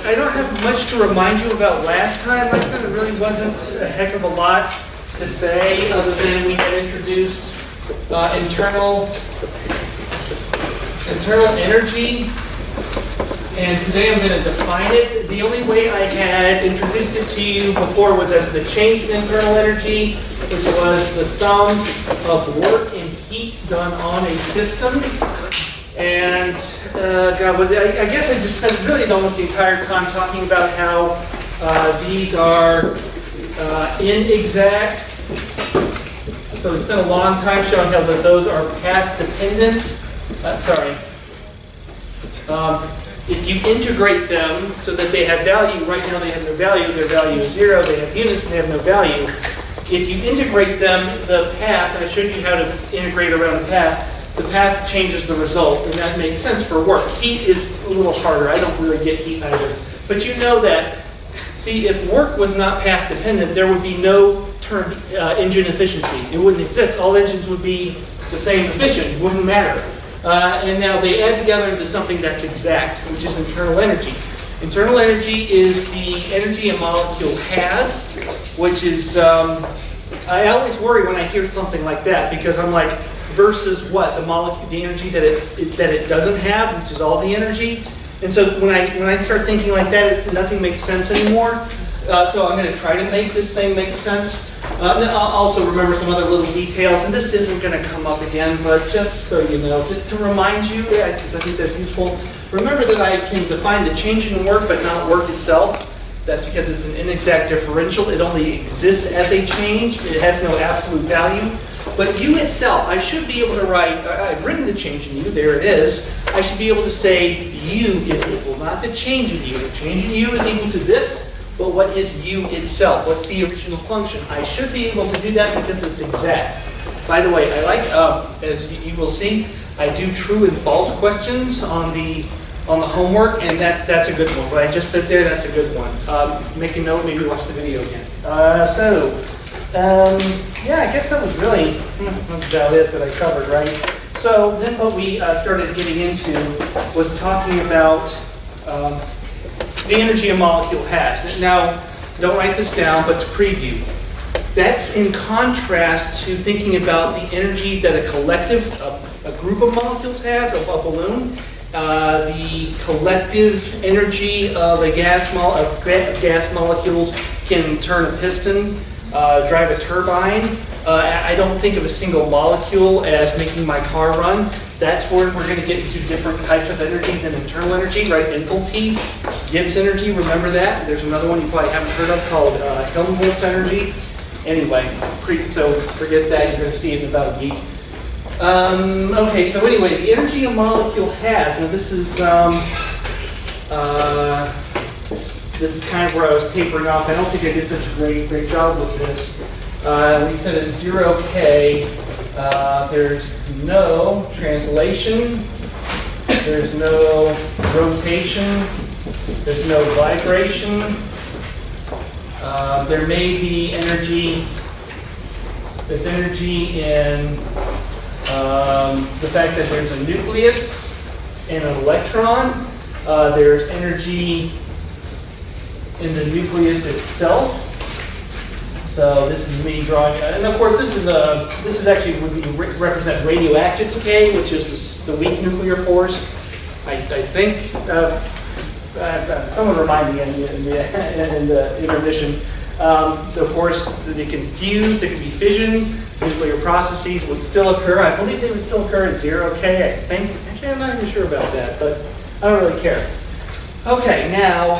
I don't have much to remind you about last time. Last time it really wasn't a heck of a lot to say, other than we had introduced internal energy. And today I'm going to define it. The only way I had introduced it to you before was as the change in internal energy, which was the sum of work and heat done on a system. And God, I guess I just spent really almost the entire time talking about how these are inexact. So we spent a long time showing how that those are path dependent. If you integrate them so that they have value, right now they have no value, their value is 0, they have units, but they have no value. If you integrate them, the path, and I showed you how to integrate around the path changes the result, and that makes sense for work. Heat is a little harder. I don't really get heat either. But you know that, see, if work was not path dependent, there would be no term engine efficiency. It wouldn't exist. All engines would be the same efficient. It wouldn't matter. And now they add together into something that's exact, which is internal energy. Internal energy is the energy a molecule has, which is, I always worry when I hear something like that, because I'm like, versus what? The molecule, the energy that it doesn't have, which is all the energy. And so when I start thinking like that, nothing makes sense anymore. So I'm going to try to make this thing make sense. Then I'll also remember some other little details, and this isn't going to come up again, but just so you know, just to remind you, because I think that's useful, remember that I can define the change in work, but not work itself. That's because it's an inexact differential. It only exists as a change. It has no absolute value. But U itself, I should be able to write, I've written the change in U, there it is. I should be able to say U is equal, not the change in U. The change in U is equal to this, but what is U itself? What's the original function? I should be able to do that because it's exact. By the way, I like, as you will see, I do true and false questions on the homework, and that's a good one. What I just said there, that's a good one. Make a note, maybe watch the video again. Yeah, I guess that was really that's about it that I covered, right? So then what we started getting into was talking about the energy a molecule has. Now, don't write this down, but to preview. That's in contrast to thinking about the energy that a collective, a group of molecules has, a balloon. The collective energy of gas molecules can turn a piston, drive a turbine. I don't think of a single molecule as making my car run. That's where we're going to get into different types of energy than internal energy, right? Enthalpy, Gibbs energy, remember that? There's another one you probably haven't heard of called Helmholtz energy. Anyway, so forget that. You're going to see it in about a week. Okay, so anyway, the energy a molecule has, now this is kind of where I was tapering off. I don't think I did such a great job with this. We said at 0K, there's no translation, there's no rotation, there's no vibration. There may be energy, there's energy in the fact that there's a nucleus and an electron. There's energy in the nucleus itself. So this is me drawing, and of course this is actually would represent radioactive decay, which is the weak nuclear force. I think. Someone remind me in the intermission. Of course, they can fuse. There can be fission. Nuclear processes would still occur. I believe they would still occur at 0K. I think. Actually, I'm not even sure about that, but I don't really care. Okay, now.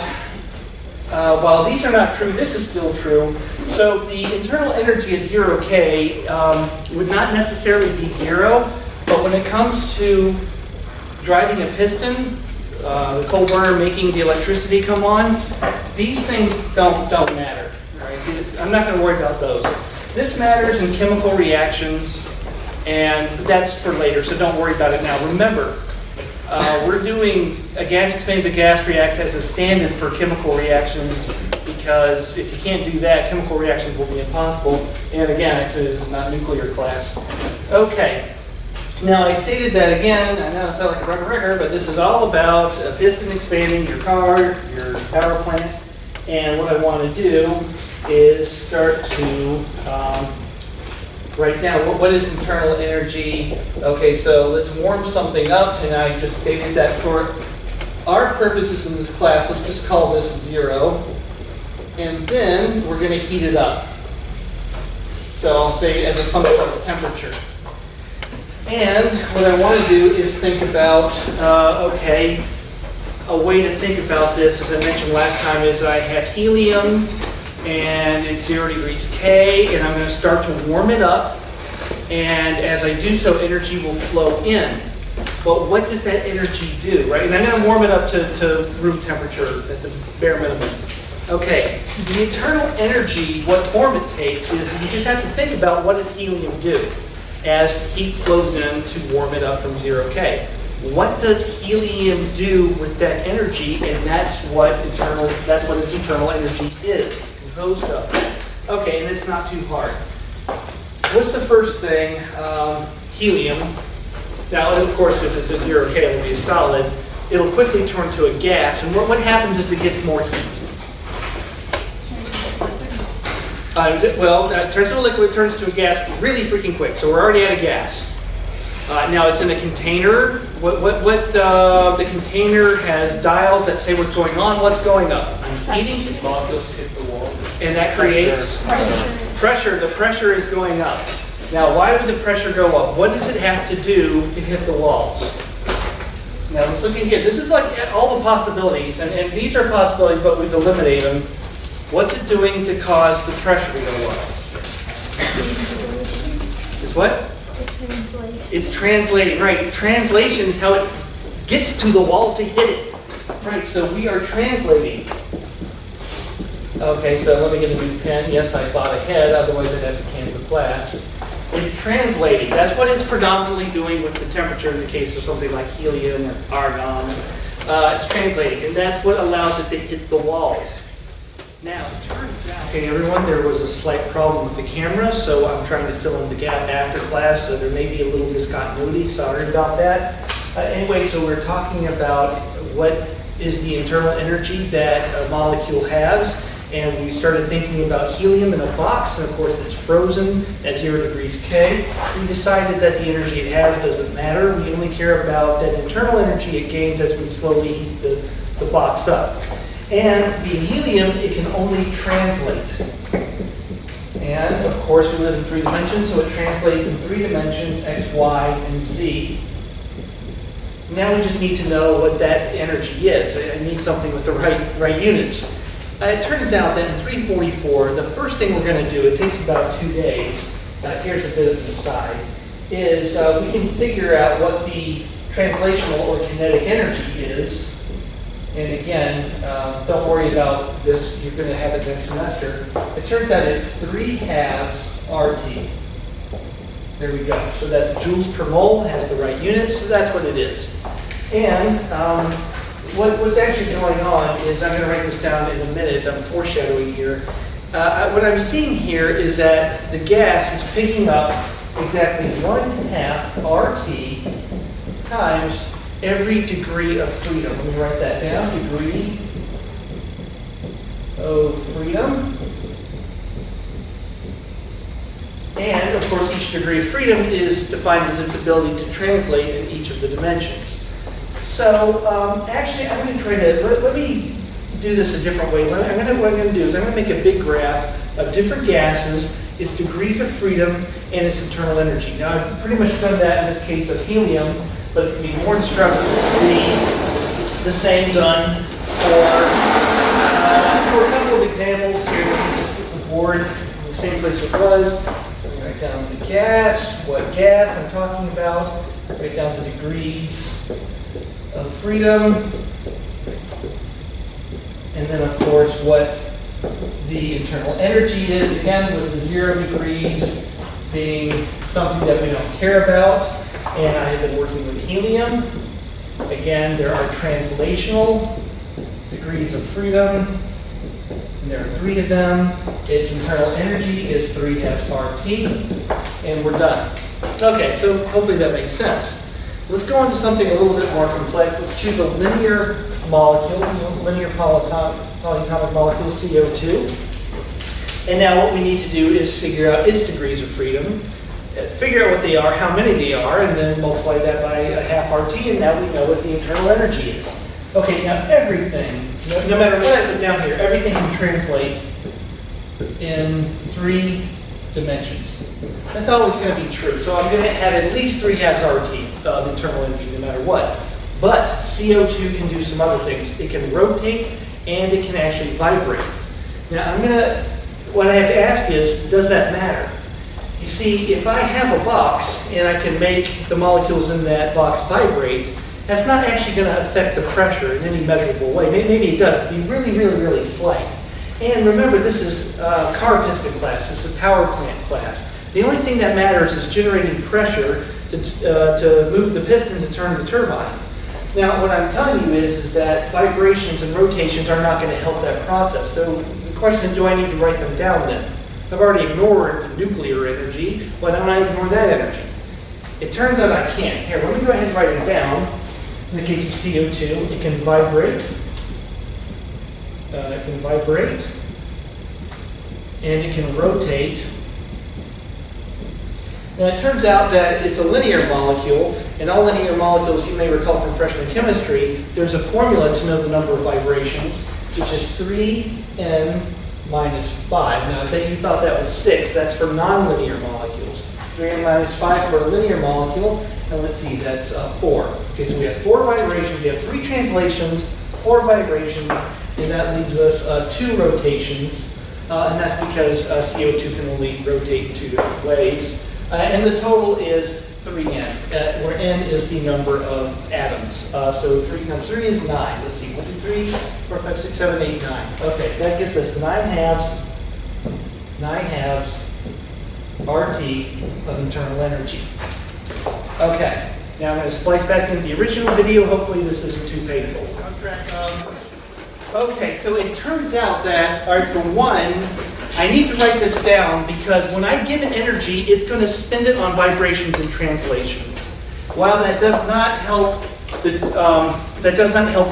While these are not true, this is still true. So the internal energy at 0K would not necessarily be 0, but when it comes to driving a piston, the coal burner making the electricity come on, these things don't matter. Right? I'm not going to worry about those. This matters in chemical reactions, and that's for later, so don't worry about it now. Remember, we're doing a gas expands, a gas reacts as a standard for chemical reactions, because if you can't do that, chemical reactions will be impossible. And again, I said it's not nuclear class. Okay, Now, I stated that again, I know I sound like a broken record, but this is all about a piston expanding your car, your power plant, and what I want to do is start to write down what is internal energy. Okay, so let's warm something up, and I just stated that for our purposes in this class, let's just call this 0, and then we're going to heat it up. So I'll say as a function of the temperature. And what I want to do is think about, okay, a way to think about this, as I mentioned last time, is I have helium, and it's 0 degrees K, and I'm going to start to warm it up, and as I do so, energy will flow in. But what does that energy do, right? And I'm going to warm it up to room temperature at the bare minimum. Okay, the internal energy, what form it takes, is you just have to think about what does helium do as heat flows in to warm it up from 0 K. What does helium do with that energy? And that's what its internal energy is. It's composed of. Okay, and it's not too hard. What's the first thing? Helium. Now, of course, if it's a 0 K, it'll be a solid. It'll quickly turn to a gas. And what happens is it gets more heat. It turns to a liquid, turns to a gas really freaking quick. So we're already at a gas. Now it's in a container. The container has dials that say what's going on, what's going up. I'm heating. Molecules hit the wall. And that creates pressure. The pressure is going up. Now, why would the pressure go up? What does it have to do to hit the walls? Now, let's look at here. This is like all the possibilities, and these are possibilities, but we've eliminated them. What's it doing to cause the pressure to go up? It's what? It's translating, right. Translation is how it gets to the wall to hit it. Right, so we are translating. Okay, so let me get a new pen. Yes, I thought ahead, otherwise I'd have to cancel class. It's translating. That's what it's predominantly doing with the temperature in the case of something like helium or argon. It's translating, and that's what allows it to hit the walls. Now, it turns out... Okay, everyone, there was a slight problem with the camera, so I'm trying to fill in the gap after class, so there may be a little discontinuity. Sorry about that. Anyway, so we're talking about what is the internal energy that a molecule has, and we started thinking about helium in a box, and of course it's frozen at 0 degrees K. We decided that the energy it has doesn't matter. We only care about that internal energy it gains as we slowly heat the box up. And being helium, it can only translate. And of course we live in 3 dimensions, so it translates in 3 dimensions, x, y, and z. Now we just need to know what that energy is. I need something with the right units. It turns out that in 344, the first thing we're going to do, it takes about 2 days, here's a bit of an aside, is we can figure out what the translational or kinetic energy is. And again, don't worry about this, you're going to have it next semester. It turns out it's 3/2 RT. There we go. So that's joules per mole, has the right units, so that's what it is. And what's actually going on is, I'm going to write this down in a minute, I'm foreshadowing here. What I'm seeing here is that the gas is picking up exactly 1/2 RT times every degree of freedom. Let me write that down. Degree of freedom. And, of course, each degree of freedom is defined as its ability to translate in each of the dimensions. So, actually, I'm going to try to, let me do this a different way. What I'm going to do is I'm going to make a big graph of different gases, its degrees of freedom, and its internal energy. Now, I've pretty much done that in this case of helium, but it's going to be more instructive to see the same done for a couple of examples here. Let me just get the board in the same place it was. Write down the gas, what gas I'm talking about. Write down the degrees of freedom. And then, of course, what the internal energy is. Again, with the 0 degrees being something that we don't care about. And I have been working with helium. Again, there are translational degrees of freedom, and there are 3 of them. Its internal energy is 3/2 RT, and we're done. Okay, so hopefully that makes sense. Let's go into something a little bit more complex. Let's choose a linear molecule, linear polyatomic molecule, CO2. And now what we need to do is figure out its degrees of freedom, figure out what they are, how many they are, and then multiply that by a half RT, and now we know what the internal energy is. Okay, now everything, no matter what I put down here, everything can translate in 3 dimensions. That's always going to be true. So I'm going to have at least 3 halves RT of internal energy no matter what. But CO2 can do some other things. It can rotate and it can actually vibrate. Now what I have to ask is, does that matter? You see, if I have a box and I can make the molecules in that box vibrate, that's not actually going to affect the pressure in any measurable way. Maybe it does. It'd be really, really, really slight. And remember, this is car piston class. This is power plant class. The only thing that matters is generating pressure to move the piston to turn the turbine. Now, what I'm telling you is that vibrations and rotations are not going to help that process. So the question is, do I need to write them down then? I've already ignored the nuclear energy. Why don't I ignore that energy? It turns out I can't. Here, let me go ahead and write it down. In the case of CO2, it can vibrate. And it can rotate. Now it turns out that it's a linear molecule, and all linear molecules, you may recall from freshman chemistry, there's a formula to know the number of vibrations, which is 3n minus 5. Now I bet you thought that was 6. That's for nonlinear molecules. 3n minus 5 for a linear molecule, and let's see, that's 4. Okay, so we have 4 vibrations, we have 3 translations, 4 vibrations, and that leaves us 2 rotations, and that's because CO2 can only rotate in 2 different ways. And the total is 3n, where n is the number of atoms. So 3 times 3 is 9. Let's see, 1, 2, 3, 4, 5, 6, 7, 8, 9. Okay, that gives us 9 halves RT of internal energy. Okay, now I'm going to splice back into the original video. Hopefully this isn't too painful. Okay, so it turns out that, all right, for one, I need to write this down because when I give it energy, it's going to spend it on vibrations and translations. While that does not help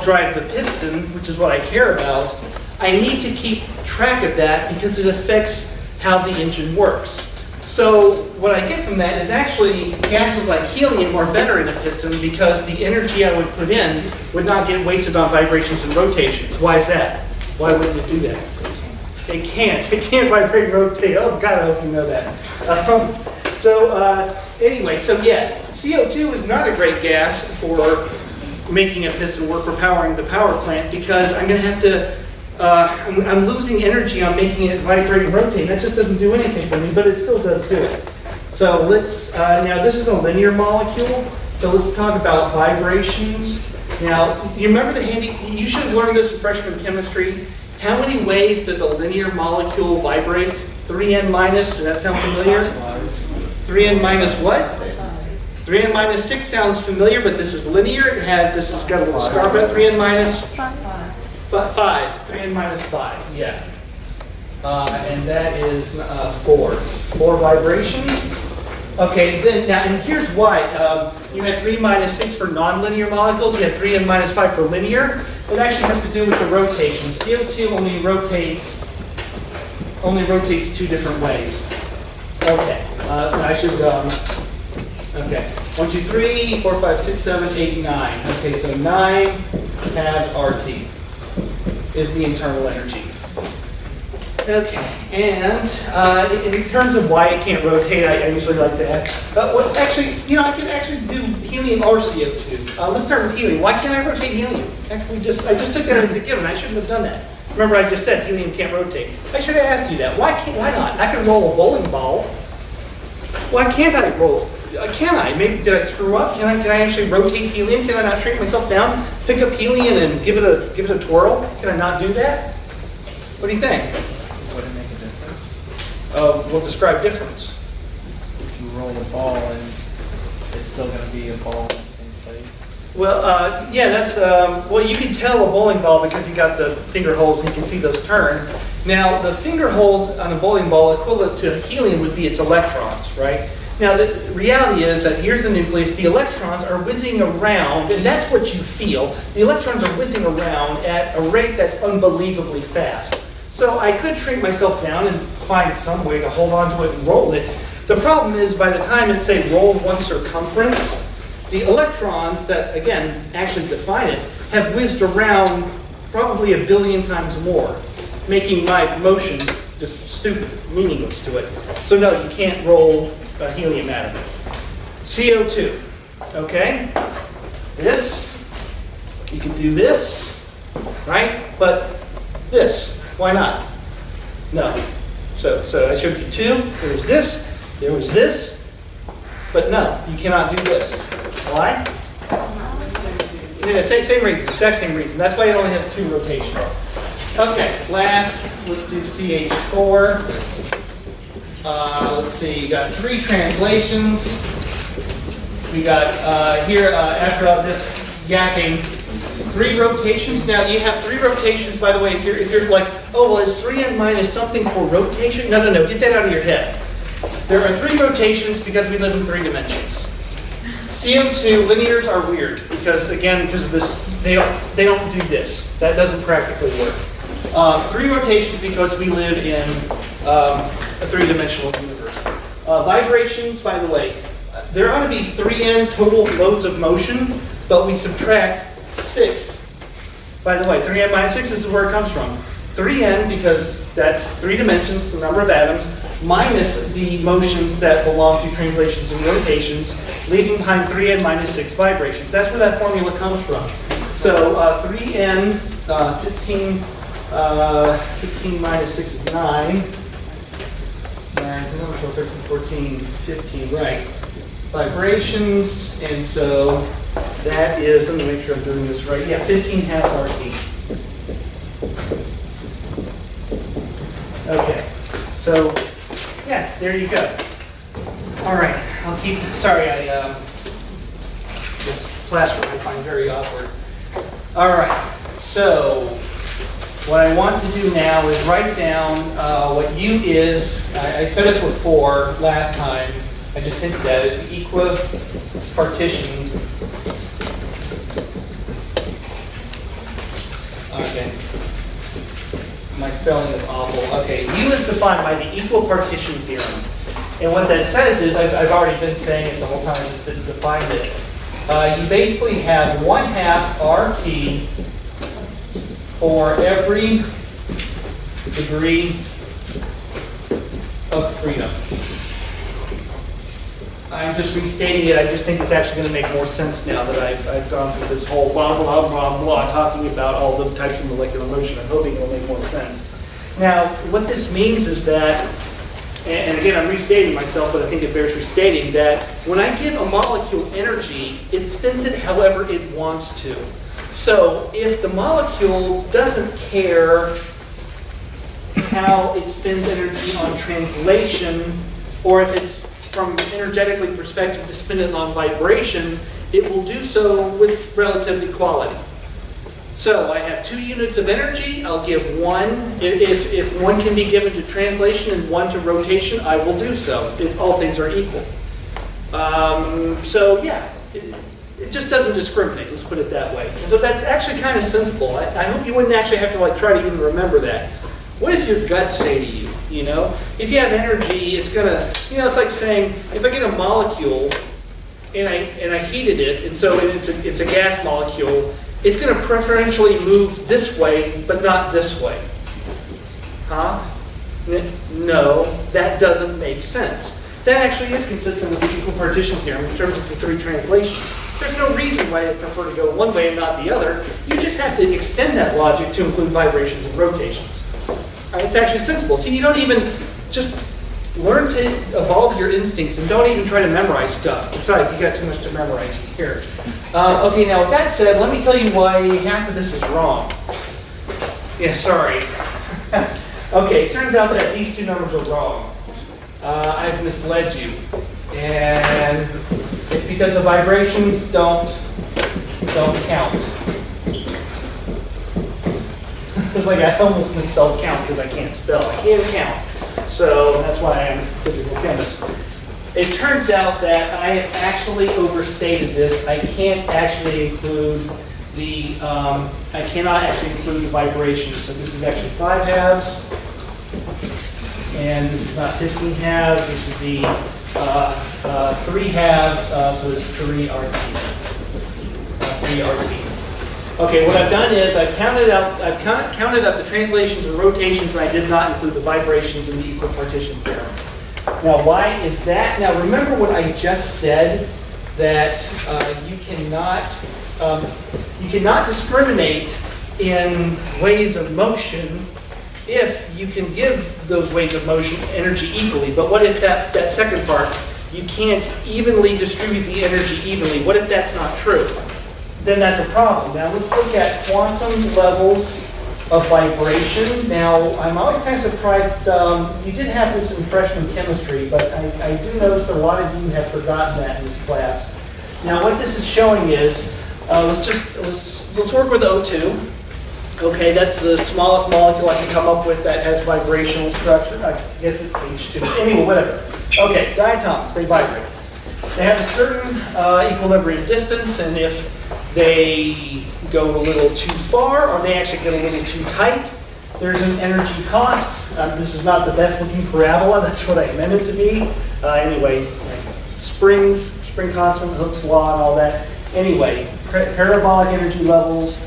drive the piston, which is what I care about, I need to keep track of that because it affects how the engine works. So what I get from that is actually gases like helium are better in a piston because the energy I would put in would not get wasted on vibrations and rotations. Why is that? Why wouldn't it do that? It can't. It can't vibrate and rotate. Oh, God, I hope you know that. Anyway, so yeah, CO2 is not a great gas for making a piston work, for powering the power plant, because I'm going to have to, I'm losing energy on making it vibrate and rotate. That just doesn't do anything for me, but it still does do it. So let's, now this is a linear molecule, so let's talk about vibrations. Now, you remember you should have learned this in freshman chemistry. How many ways does a linear molecule vibrate? 3n minus, does that sound familiar? 3n minus what? 3n minus 6 sounds familiar, but this is linear. This has got a little scarf at 3n minus 5. 3n minus 5, yeah. And that is 4. 4 vibrations. Okay, then now, and here's why. You had 3 minus 6 for nonlinear molecules. You had 3n minus 5 for linear. It actually has to do with the rotation. CO2 only rotates 2 different ways. Okay, I should, okay. 1, 2, 3, 4, 5, 6, 7, 8, 9. Okay, so 9 halves RT is the internal energy. Okay, and in terms of why it can't rotate, I usually like to add, actually, I could actually do helium or CO2. Let's start with helium. Why can't I rotate helium? Actually, I just took that as a given. I shouldn't have done that. Remember, I just said helium can't rotate. I should have asked you that. Why not? I can roll a bowling ball. Why can't I roll? Can I? Maybe did I screw up? Can I actually rotate helium? Can I not shrink myself down, pick up helium, and give it a twirl? Can I not do that? What do you think? Would it make a difference? We'll describe difference. If you roll a ball and it's still going to be a ball in the same place? Well, yeah, that's, well, you can tell a bowling ball because you got the finger holes and you can see those turn. Now, the finger holes on a bowling ball equivalent to helium would be its electrons, right? Now, the reality is that here's the nucleus, the electrons are whizzing around, and that's what you feel. The electrons are whizzing around at a rate that's unbelievably fast. So I could shrink myself down and find some way to hold on to it and roll it. The problem is, by the time it's, say, rolled one circumference, the electrons that, again, actually define it, have whizzed around probably 1 billion times more, making my motion just stupid, meaningless to it. So no, you can't roll a helium atom. CO2, okay? This, you can do this, right? But this, why not? No. So I showed you 2, there was this, but no, you cannot do this. Why? Yeah, same reason, exact same reason. That's why it only has 2 rotations. Okay, last, let's do CH4. Let's see, you got 3 translations. We got here, after all this yakking, 3 rotations. Now you have 3 rotations, by the way, if you're like, oh, well, is 3n minus something for rotation? No, get that out of your head. There are 3 rotations because we live in 3 dimensions. CO2 linears are weird because, again, they don't do this. That doesn't practically work. 3 rotations because we live in a 3-dimensional universe. Vibrations, by the way, there ought to be 3n total modes of motion, but we subtract 6. By the way, 3n minus 6 is where it comes from. 3n, because that's 3 dimensions, the number of atoms, minus the motions that belong to translations and rotations, leaving behind 3n minus 6 vibrations. That's where that formula comes from. So 3n, 15 minus 6 is 9. 9, 10, 12, 13, 14, 15, right. Vibrations, and so that is, let me make sure I'm doing this right. Yeah, 15 halves RT. Okay, so yeah, there you go. All right, I'll keep, sorry, this classroom I find very awkward. All right, so what I want to do now is write down what U is. I said it before last time. I just hinted at it. Equipartition. Okay. My spelling is awful. Okay, U is defined by the equipartition theorem. And what that says is, I've already been saying it the whole time, I just didn't define it. You basically have 1/2 RT for every degree of freedom. I'm just restating it. I just think it's actually going to make more sense now that I've gone through this whole blah, blah, blah, blah, talking about all the types of molecular motion. I'm hoping it'll make more sense. Now, what this means is that, and again, I'm restating myself, but I think it bears restating, that when I give a molecule energy, it spins it however it wants to. So if the molecule doesn't care how it spends energy on translation, or if it's from an energetically perspective to spin it on vibration, it will do so with relative equality. So I have 2 units of energy, I'll give 1. If 1 can be given to translation and 1 to rotation, I will do so, if all things are equal. So yeah, it just doesn't discriminate, let's put it that way. So that's actually kind of sensible. I hope you wouldn't actually have to try to even remember that. What does your gut say to you? You know, if you have energy, it's gonna, it's like saying, if I get a molecule and I heated it, and so it's a gas molecule, it's gonna preferentially move this way, but not this way. Huh? No, that doesn't make sense. That actually is consistent with the equipartition theorem in terms of the 3 translations. There's no reason why I prefer to go one way and not the other. You just have to extend that logic to include vibrations and rotations. It's actually sensible. See, you don't even just learn to evolve your instincts and don't even try to memorize stuff. Besides, you got too much to memorize here. Okay, now with that said, let me tell you why half of this is wrong. Yeah, sorry. Okay, it turns out that these 2 numbers are wrong. I've misled you. And it's because the vibrations don't count. It's like I almost misspelled count because I can't spell. I can't count. So that's why I'm a physical chemist. It turns out that I have actually overstated this. I can't actually include the, I cannot actually include the vibrations. So this is actually 5 halves. And this is not 15 halves. This is the 3 halves. So it's 3 RT. 3 RT. Okay, what I've done is I've counted up the translations and rotations, and I did not include the vibrations in the equipartition theorem. Now, why is that? Now, remember what I just said, that you cannot discriminate in ways of motion if you can give those ways of motion energy equally. But what if that second part, you can't evenly distribute the energy evenly? What if that's not true? Then that's a problem. Now let's look at quantum levels of vibration. Now, I'm always kind of surprised, you did have this in freshman chemistry, but I do notice a lot of you have forgotten that in this class. Now what this is showing is, let's work with O2. Okay, that's the smallest molecule I can come up with that has vibrational structure. I guess it's H2. Anyway, whatever. Okay, diatoms, they vibrate. They have a certain equilibrium distance, and if they go a little too far, or they actually get a little too tight, there's an energy cost. This is not the best looking parabola, that's what I meant it to be. Anyway, spring constant, Hooke's law, and all that. Anyway, parabolic energy levels,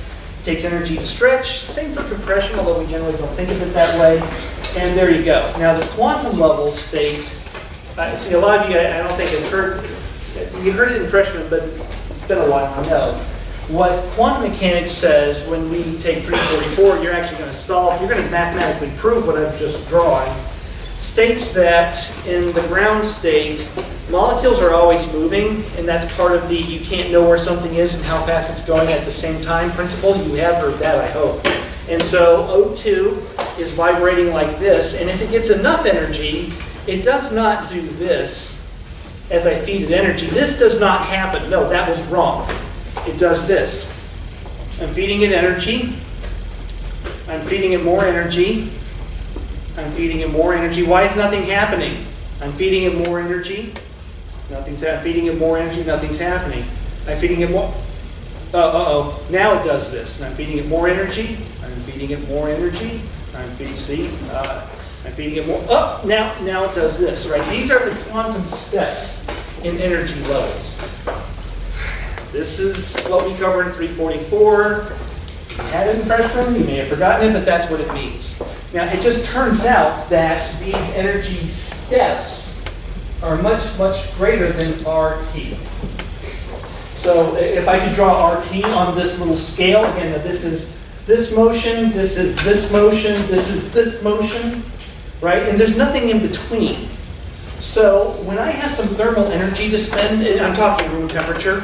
takes energy to stretch. Same for compression, although we generally don't think of it that way. And there you go. Now the quantum levels state, see a lot of you, I don't think have heard, you heard it in freshman, but it's been a while, I know. What quantum mechanics says when we take 344, you're actually going to solve, you're going to mathematically prove what I've just drawn, states that in the ground state, molecules are always moving, and that's part of the you can't know where something is and how fast it's going at the same time principle. You have heard that, I hope. And so O2 is vibrating like this, and if it gets enough energy, it does not do this as I feed it energy. This does not happen. No, that was wrong. It does this. I'm feeding it energy. I'm feeding it more energy. I'm feeding it more energy. Why is nothing happening? I'm feeding it more energy. Nothing's happening. Feeding it more energy. Nothing's happening. I'm feeding it more. Now it does this. And I'm feeding it more energy. I'm feeding it more energy. I'm feeding it more. Oh, now it does this. Right. These are the quantum steps in energy levels. This is what we covered in 344. You had it in freshman, you may have forgotten it, but that's what it means. Now, it just turns out that these energy steps are much, much greater than RT. So if I could draw RT on this little scale, again, this is this motion, this is this motion, this is this motion, right? And there's nothing in between. So when I have some thermal energy to spend, and I'm talking room temperature,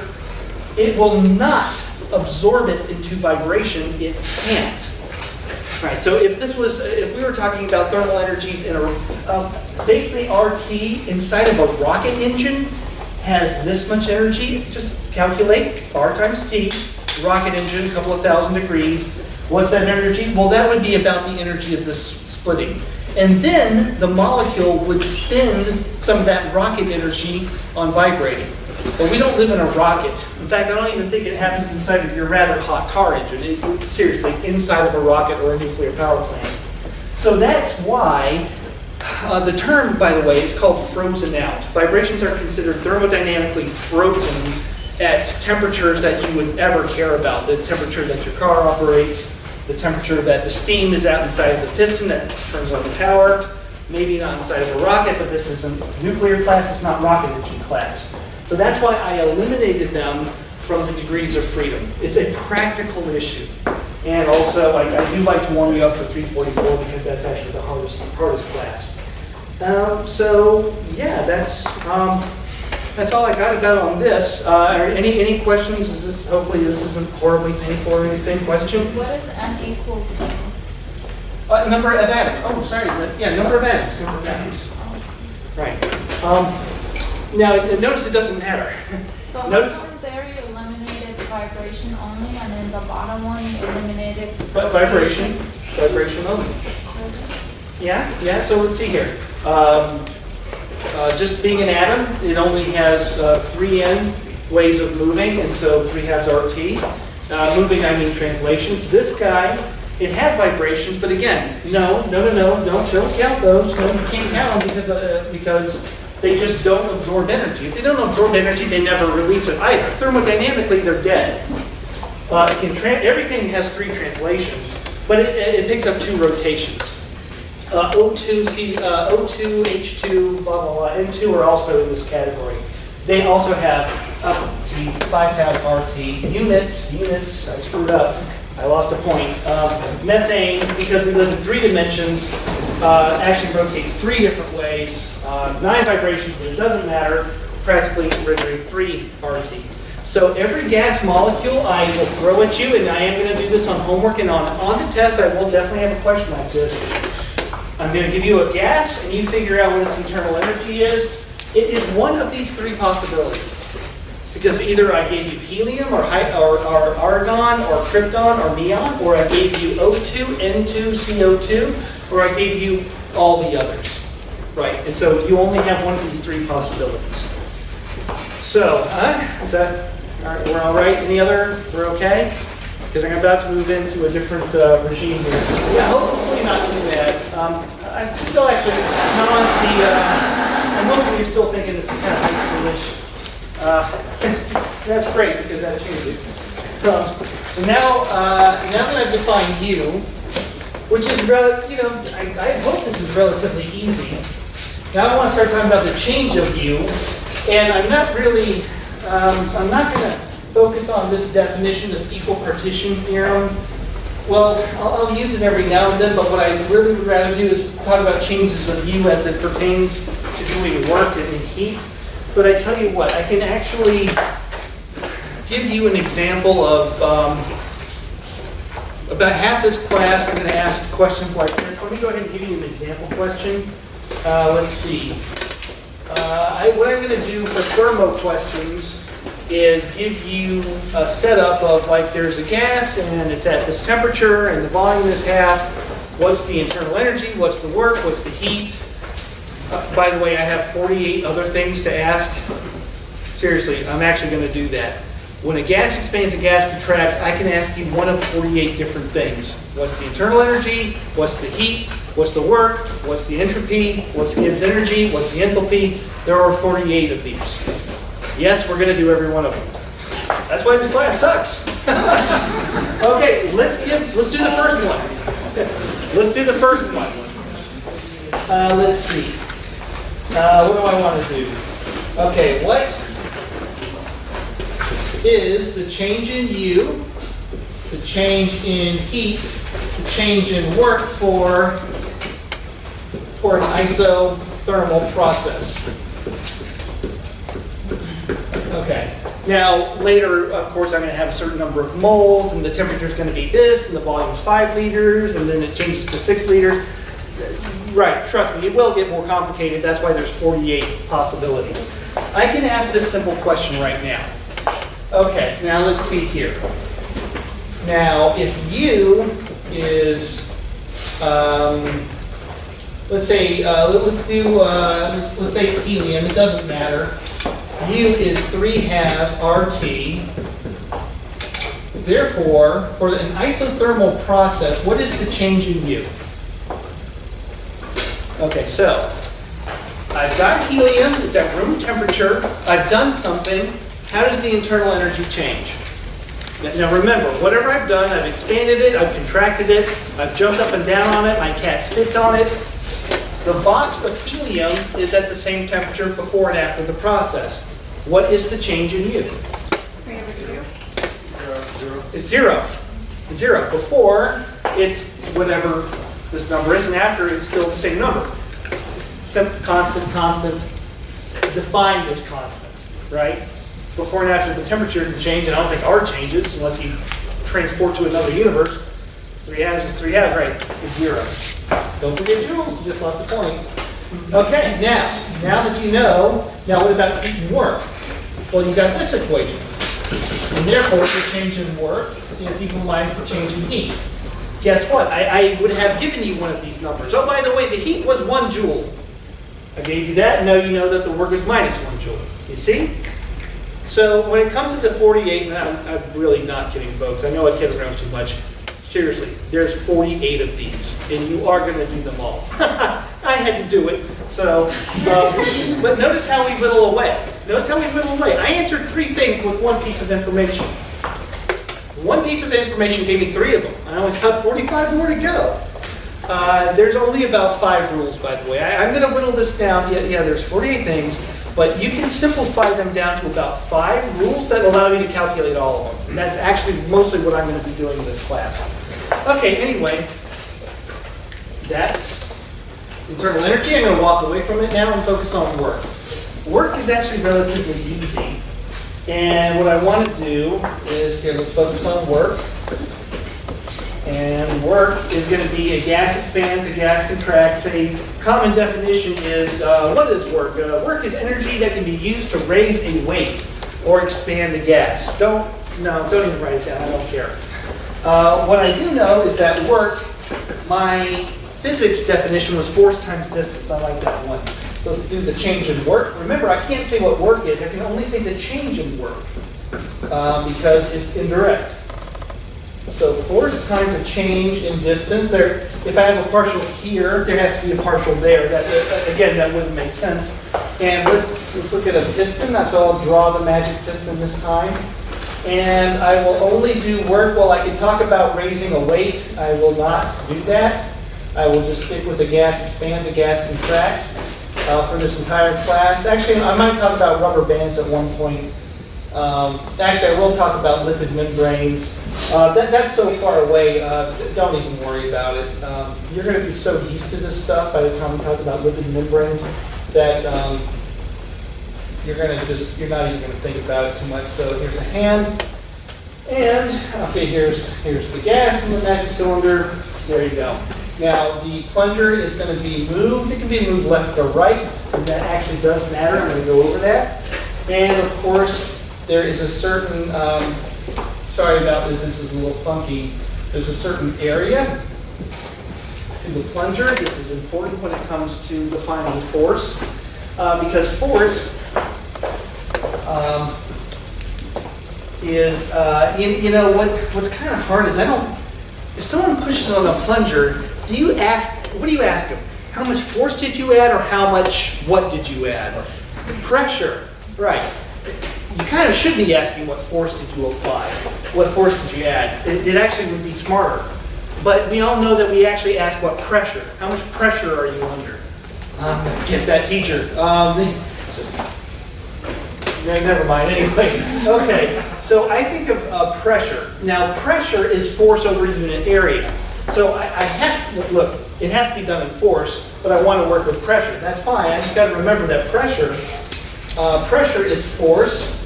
it will not absorb it into vibration. It can't. Right. So if we were talking about thermal energies in basically RT inside of a rocket engine has this much energy. Just calculate R times T, rocket engine, a couple of thousand degrees. What's that energy? Well, that would be about the energy of this splitting. And then the molecule would spend some of that rocket energy on vibrating. But we don't live in a rocket. In fact, I don't even think it happens inside of your rather hot car engine. Seriously, inside of a rocket or a nuclear power plant. So that's why the term, by the way, is called frozen out. Vibrations are considered thermodynamically frozen at temperatures that you would ever care about. The temperature that your car operates, the temperature that the steam is out inside of the piston that turns on the power. Maybe not inside of a rocket, but this is a nuclear class, it's not rocket engine class. So that's why I eliminated them from the degrees of freedom. It's a practical issue. And also, I do like to warm you up for 344 because that's actually the hardest class. So yeah, that's all I got about on this. Any questions? Hopefully this isn't horribly painful or anything. Question? What is n equal to? Number of atoms. Oh, sorry. Yeah, number of atoms. Right. Now, notice it doesn't matter. So Notice. there you eliminated vibration only, and in the bottom one you eliminated Vibration only. Yeah. So let's see here. just being an atom, it only has 3 ways of moving, and so 3 halves RT. Moving, I mean translations. This guy, it had vibrations, but again, no, don't count those. No, you can't count them because they just don't absorb energy. If they don't absorb energy, they never release it either. Thermodynamically, they're dead. Everything has 3 translations, but it picks up 2 rotations. O2, O2, H2, blah, blah, blah, N2 are also in this category. They also have 5 half RT units, I screwed up. I lost a point. Methane, because we live in 3 dimensions, actually rotates 3 different ways. 9 vibrations, but it doesn't matter. Practically rendering 3 RT. So every gas molecule I will throw at you, and I am going to do this on homework and on the test, I will definitely have a question like this. I'm going to give you a gas, and you figure out what its internal energy is. It is one of these 3 possibilities. Because either I gave you helium or argon or krypton or neon, or I gave you O2, N2, CO2, or I gave you all the others. Right, and so you only have one of these 3 possibilities. So, is that, all right, we're all right? Any other, we're okay? Because I'm about to move into a different regime here. Yeah, hopefully not too bad. I'm still actually, in all honesty, I'm hoping you're still thinking this is kind of high schoolish. That's great because that changes. So now that I've defined U, which is I hope this is relatively easy. Now I want to start talking about the change of U, and I'm not really, I'm not going to focus on this definition, this equipartition theorem. Well, I'll use it every now and then, but what I really would rather do is talk about changes of U as it pertains to doing work and heat. But I tell you what, I can actually give you an example of about half this class. I'm going to ask questions like this. Let me go ahead and give you an example question. Let's see. What I'm going to do for thermo questions is give you a setup of like there's a gas and it's at this temperature and the volume is half. What's the internal energy? What's the work? What's the heat? By the way, I have 48 other things to ask. Seriously, I'm actually going to do that. When a gas expands and gas contracts, I can ask you one of 48 different things. What's the internal energy? What's the heat? What's the work? What's the entropy? What gives energy? What's the enthalpy? There are 48 of these. Yes, we're going to do every one of them. That's why this class sucks. Okay, let's do the first one. Let's do the first one. Let's see. What do I want to do? Okay, what is the change in U, the change in heat, the change in work for an isothermal process? Okay. Now, later, of course, I'm going to have a certain number of moles, and the temperature is going to be this, and the volume is 5 liters, and then it changes to 6 liters. Right, trust me, it will get more complicated. That's why there's 48 possibilities. I can ask this simple question right now. Okay, now let's see here. Now, if U is, let's say helium. It doesn't matter. U is 3 halves RT. Therefore, for an isothermal process, what is the change in U? Okay, so I've got helium. It's at room temperature. I've done something. How does the internal energy change? Now remember, whatever I've done, I've expanded it, I've contracted it, I've jumped up and down on it, my cat spits on it. The box of helium is at the same temperature before and after the process. What is the change in U? It's 0. 0. Before, it's whatever this number is, and after, it's still the same number. Constant, defined as constant, right? Before and after the temperature can change, and I don't think R changes unless you transport to another universe. 3 halves is 3 halves, right? It's 0. Don't forget joules, you just lost the point. Okay, now that you know, now what about heat and work? Well, you got this equation. And therefore, the change in work is equal minus the change in heat. Guess what? I would have given you one of these numbers. Oh, by the way, the heat was 1 joule. I gave you that, and now you know that the work is minus 1 joule. You see? So when it comes to the 48, and I'm really not kidding, folks. I know I kid around too much. Seriously, there's 48 of these, and you are going to do them all. I had to do it. So, but notice how we whittle away. Notice how we whittle away. I answered 3 things with 1 piece of information. 1 piece of information gave me 3 of them. I only got 45 more to go. There's only about 5 rules, by the way. I'm going to whittle this down. Yeah, there's 48 things, but you can simplify them down to about 5 rules that allow you to calculate all of them. And that's actually mostly what I'm going to be doing in this class. Okay, anyway, that's internal energy. I'm going to walk away from it now and focus on work. Work is actually relatively easy. And what I want to do is, here, let's focus on work. And work is going to be a gas expands, a gas contracts. A common definition is, what is work? Work is energy that can be used to raise a weight or expand a gas. Don't even write it down, I don't care. What I do know is that work, my physics definition was force times distance. I like that one. So let's do the change in work. Remember, I can't say what work is. I can only say the change in work because it's indirect. So force times a change in distance. There, if I have a partial here, there has to be a partial there. Again, that wouldn't make sense. And let's look at a piston. So I'll draw the magic piston this time. And I will only do work. Well, I can talk about raising a weight. I will not do that. I will just stick with the gas expands, the gas contracts for this entire class. Actually, I might talk about rubber bands at one point. Actually, I will talk about lipid membranes. That's so far away, don't even worry about it. You're going to be so used to this stuff by the time we talk about lipid membranes that you're not even going to think about it too much. So here's a hand, and okay, here's the gas in the magic cylinder. There you go. Now the plunger is going to be moved. It can be moved left or right, and that actually does matter. I'm going to go over that. And of course, there is a certain, sorry about this is a little funky. There's a certain area to the plunger. This is important when it comes to defining force, because force is, what's kind of hard is if someone pushes on a plunger, what do you ask them? How much force did you add, or what did you add? Pressure, right. You kind of should be asking what force did you apply? What force did you add? It actually would be smarter. But we all know that we actually ask what pressure. How much pressure are you under? Get that teacher. Never mind, anyway. Okay, so I think of pressure. Now, pressure is force over unit area. So I have to, look, it has to be done in force, but I want to work with pressure. That's fine. I just got to remember that pressure is force.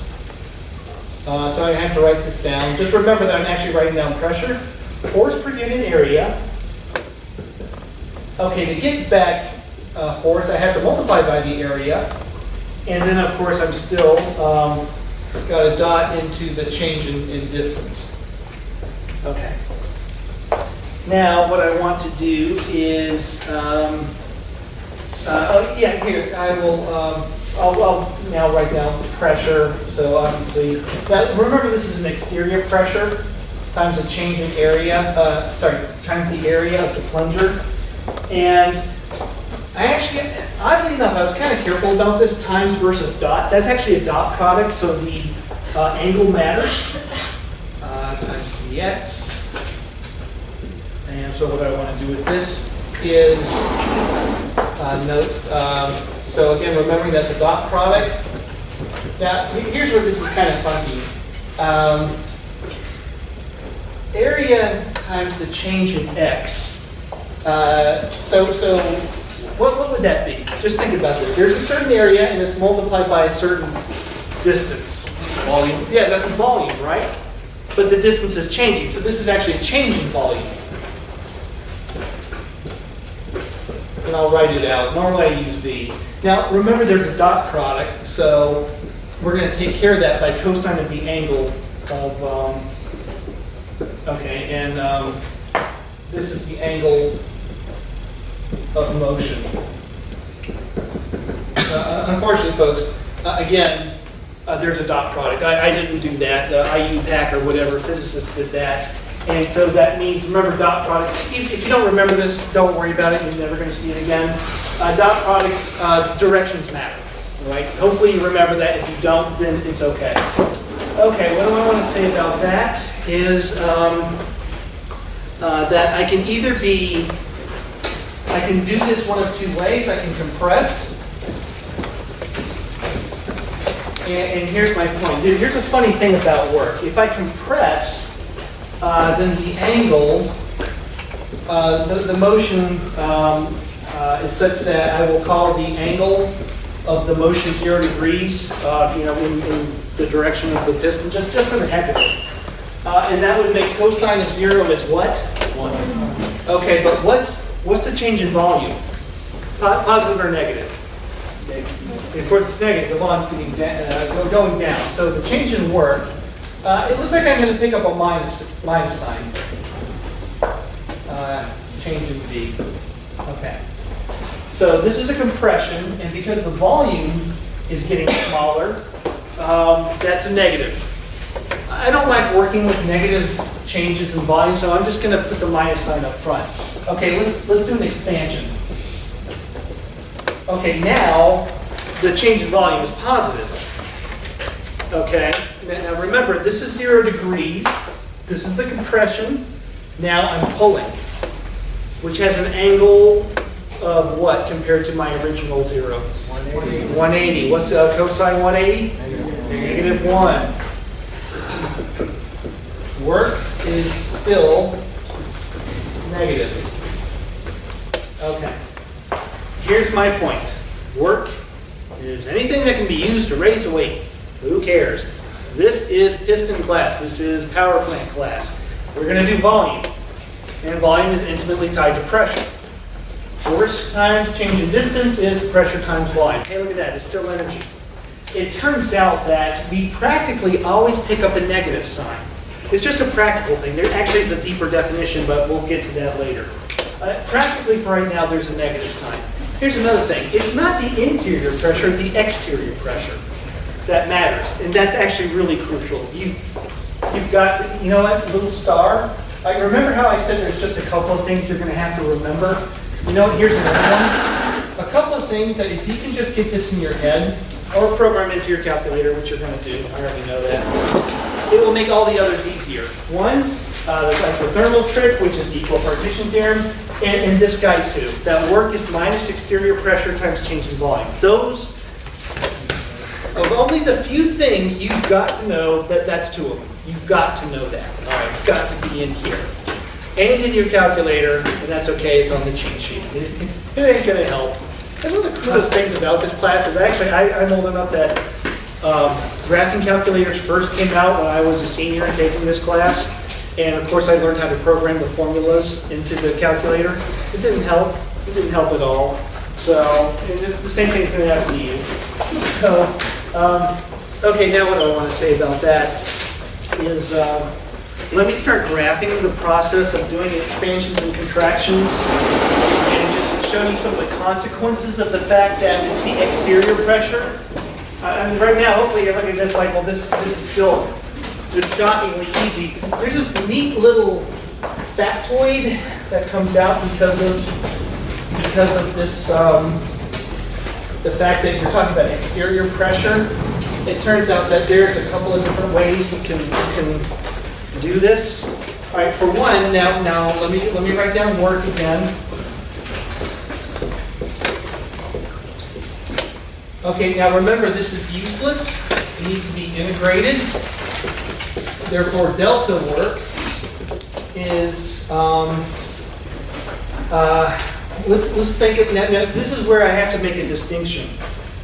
So I have to write this down. Just remember that I'm actually writing down pressure. Force per unit area. Okay, to get back force, I have to multiply by the area. And then, of course, I'm still got a dot into the change in distance. Okay. Now, what I want to do is, here, I will, I'll now write down pressure. So obviously, now remember this is an exterior pressure times the change in area, times the area of the plunger. And I actually, oddly enough, I was kind of careful about this, times versus dot. That's actually a dot product, so the angle matters. Times the x. And so what I want to do with this is note, so again, remembering that's a dot product. Now, here's where this is kind of funky. Area times the change in x. So what would that be? Just think about this. There's a certain area, and it's multiplied by a certain distance. Volume. Yeah, that's a volume, right? But the distance is changing, so this is actually a change in volume. And I'll write it out. Normally I use v. Now, remember there's a dot product, so we're going to take care of that by cosine of the angle of, this is the angle of motion. Unfortunately, folks, again, there's a dot product. I didn't do that. The IUPAC or whatever physicists did that. And so that means, remember dot products. If you don't remember this, don't worry about it. You're never going to see it again. Dot products, directions matter, right? Hopefully you remember that. If you don't, then it's okay. Okay, what do I want to say about that is that I can either be, I can do this one of two ways. I can compress. And here's my point. Here's a funny thing about work. If I compress, then the angle, the motion is such that I will call the angle of the motion 0 degrees, in the direction of the piston, just for the heck of it. And that would make cosine of 0 as what? 1. Okay, but what's the change in volume? Positive or negative? Of course, it's negative. The volume's going down. So the change in work, it looks like I'm going to pick up a minus sign. Change in V. Okay. So this is a compression, and because the volume is getting smaller, that's a negative. I don't like working with negative changes in volume, so I'm just going to put the minus sign up front. Okay, let's do an expansion. Okay, now the change in volume is positive. Okay, now remember, this is 0 degrees. This is the compression. Now I'm pulling, which has an angle of what compared to my original 0? 180. 180. What's cosine 180? Negative 1. Work is still negative. Okay. Here's my point. Work is anything that can be used to raise a weight. Who cares? This is piston class. This is power plant class. We're going to do volume. And volume is intimately tied to pressure. Force times change in distance is pressure times volume. Hey, look at that. It's still energy. It turns out that we practically always pick up a negative sign. It's just a practical thing. There actually is a deeper definition, but we'll get to that later. Practically, for right now, there's a negative sign. Here's another thing. It's not the interior pressure, it's the exterior pressure that matters. And that's actually really crucial. You've got to, you know what, little star. Remember how I said there's just a couple of things you're going to have to remember? You know, here's another one. A couple of things that if you can just get this in your head, or program into your calculator, which you're going to do, I already know that, it will make all the others easier. One, the isothermal trick, which is the Equipartition Theorem, and this guy too. That work is minus exterior pressure times change in volume. Those, of only the few things you've got to know, that's two of them. You've got to know that. All right, it's got to be in here. And in your calculator, and that's okay, it's on the cheat sheet. It ain't going to help. And one of the coolest things about this class is actually, I'm old enough that graphing calculators first came out when I was a senior and taking this class. And of course I learned how to program the formulas into the calculator. It didn't help. It didn't help at all. So the same thing's going to happen to you. So, okay, now what I want to say about that is let me start graphing the process of doing expansions and contractions and just show you some of the consequences of the fact that it's the exterior pressure. I mean, right now, hopefully you're looking at this like, well, this is still just shockingly easy. There's this neat little factoid that comes out because of this, the fact that you're talking about exterior pressure. It turns out that there's a couple of different ways you can do this. All right, for one, now let me write down work again. Okay, now remember this is useless. It needs to be integrated. Therefore, delta work is let's think of now. This is where I have to make a distinction.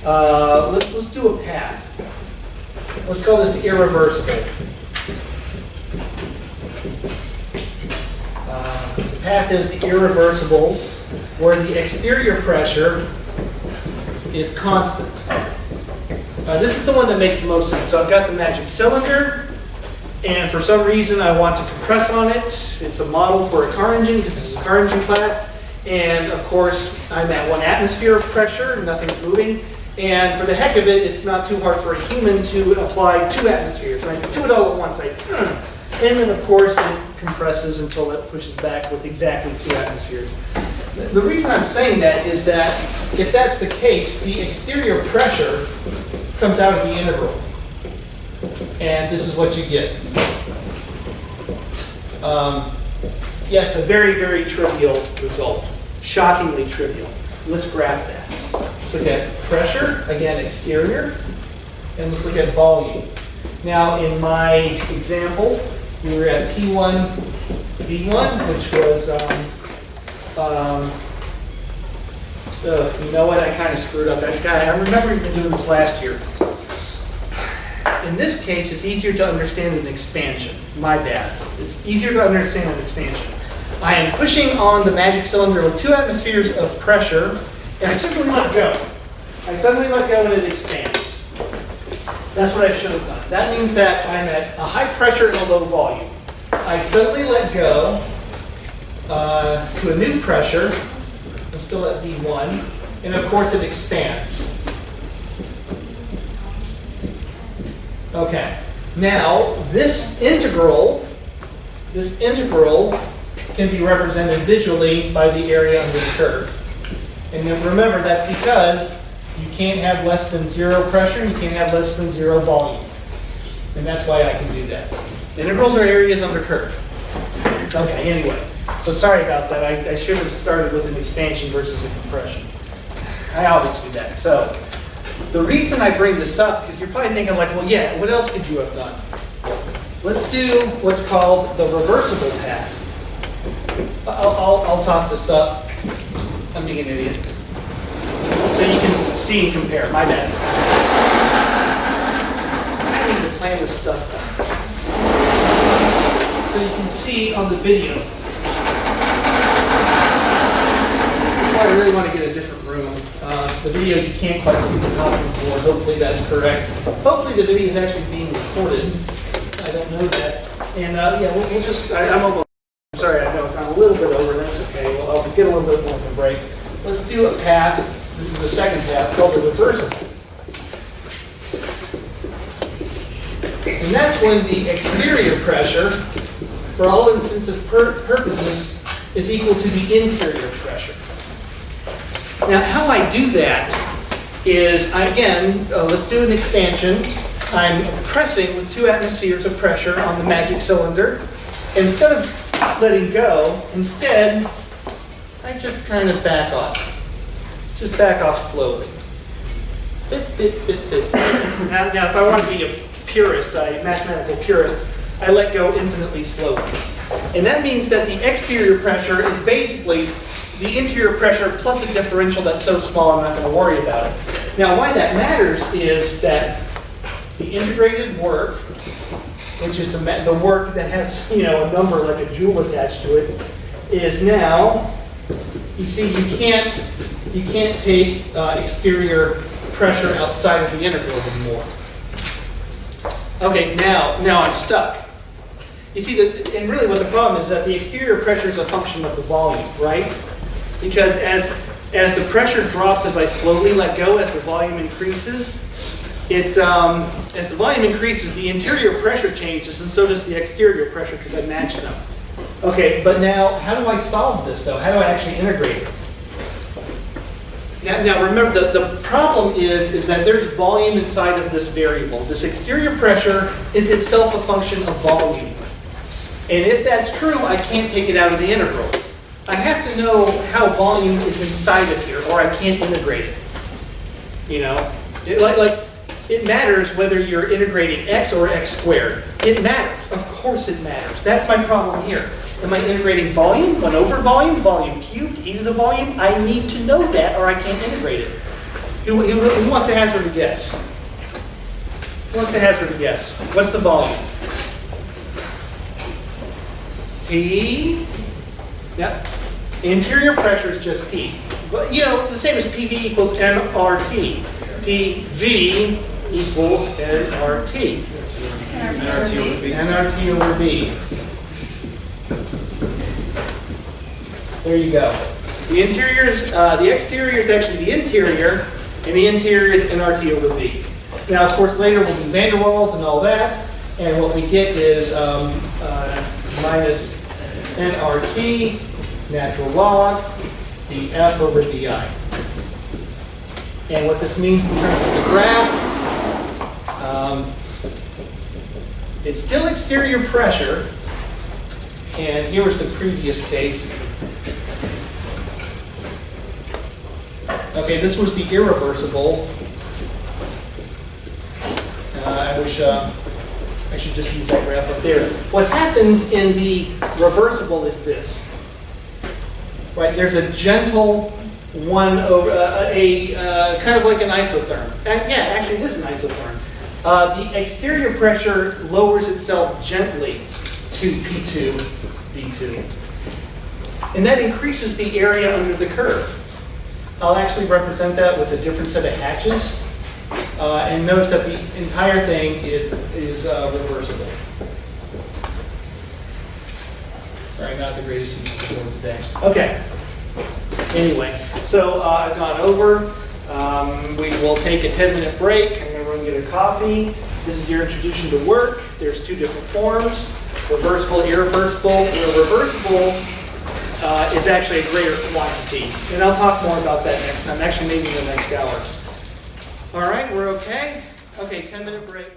Let's do a path. Let's call this irreversible. The path is irreversible, where the exterior pressure is constant. This is the one that makes the most sense. So I've got the magic cylinder, and for some reason I want to compress on it. It's a model for a car engine, because this is a car engine class. And of course, I'm at 1 atmosphere of pressure, nothing's moving. And for the heck of it, it's not too hard for a human to apply 2 atmospheres, right? Do it all at once. And then, of course, it compresses until it pushes back with exactly 2 atmospheres. The reason I'm saying that is that if that's the case, the exterior pressure comes out of the integral. And this is what you get. Yes, a very, very trivial result. Shockingly trivial. Let's graph that. Let's look at pressure, again, exterior, and let's look at volume. Now, in my example, we were at P1, V1, which was, you know what, I kind of screwed up. I remember even doing this last year. In this case, it's easier to understand an expansion. My bad. It's easier to understand an expansion. I am pushing on the magic cylinder with 2 atmospheres of pressure, and I simply let go. I suddenly let go and it expands. That's what I should have done. That means that I'm at a high pressure and a low volume. I suddenly let go to a new pressure. I'm still at V1, and of course it expands. Okay. Now this integral can be represented visually by the area under the curve. And then remember, that's because you can't have less than 0 pressure, you can't have less than 0 volume. And that's why I can do that. Integrals are areas under curve. Okay, anyway. So sorry about that. I should have started with an expansion versus a compression. I always do that. So the reason I bring this up, because you're probably thinking like, well, yeah, what else could you have done? Let's do what's called the reversible path. I'll toss this up. I'm being an idiot. So you can see and compare. My bad. I need to plan this stuff out. So you can see on the video. That's why I really want to get a different room. The video, you can't quite see the copy board. Hopefully that's correct. Hopefully the video is actually being recorded. I don't know that. And yeah, we'll just, I'm almost. Sorry, I know I'm a little bit over, that's okay. Well, I'll get a little bit more of a break. Let's do a path. This is the second path called the reversible. And that's when the exterior pressure, for all intents and purposes, is equal to the interior pressure. Now, how I do that is, again, let's do an expansion. I'm pressing with 2 atmospheres of pressure on the magic cylinder. Instead of letting go, instead, I just kind of back off. Just back off slowly. Bit. Now, if I want to be a purist, a mathematical purist, I let go infinitely slowly. And that means that the exterior pressure is basically the interior pressure plus a differential that's so small I'm not going to worry about it. Now, why that matters is that the integrated work, which is the work that has, a number like a joule attached to it, is now, you see, you can't take exterior pressure outside of the integral anymore. Okay, now I'm stuck. You see, and really what the problem is that the exterior pressure is a function of the volume, right? Because as the pressure drops as I slowly let go, as the volume increases, as the volume increases, the interior pressure changes, and so does the exterior pressure because I matched them. Okay, but now, how do I solve this, though? How do I actually integrate it? Now remember, the problem is that there's volume inside of this variable. This exterior pressure is itself a function of volume. And if that's true, I can't take it out of the integral. I have to know how volume is inside of here, or I can't integrate it. It matters whether you're integrating x or x squared. It matters. Of course it matters. That's my problem here. Am I integrating volume, 1 over volume, volume cubed, e to the volume? I need to know that or I can't integrate it. Who wants to hazard a guess? Who wants to hazard a guess? What's the volume? P. Yep. Interior pressure is just P. But, the same as PV equals nRT. PV equals nRT. nRT over V. There you go. The exterior is actually the interior, And the interior is nRT over V. Now, of course, later we'll do van der Waals and all that. And what we get is minus nRT, natural log, dF over di. And what this means in terms of the graph, it's still exterior pressure. And here was the previous case. Okay, this was the irreversible. I wish I should just use that graph up there. What happens in the reversible is this. Right, there's a gentle one over kind of like an isotherm. Yeah, actually it is an isotherm. The exterior pressure lowers itself gently to P2, V2. And that increases the area under the curve. I'll actually represent that with a different set of hatches. And notice that the entire thing is reversible. Sorry, not the greatest use of the board today. Okay. Anyway, so I've gone over. We will take a 10-minute break. I'm going to run get a coffee. This is your introduction to work. There's two different forms, reversible, irreversible. The reversible is actually a greater quantity. And I'll talk more about that next time, actually maybe in the next hour. All right, we're okay? Okay, 10-minute break.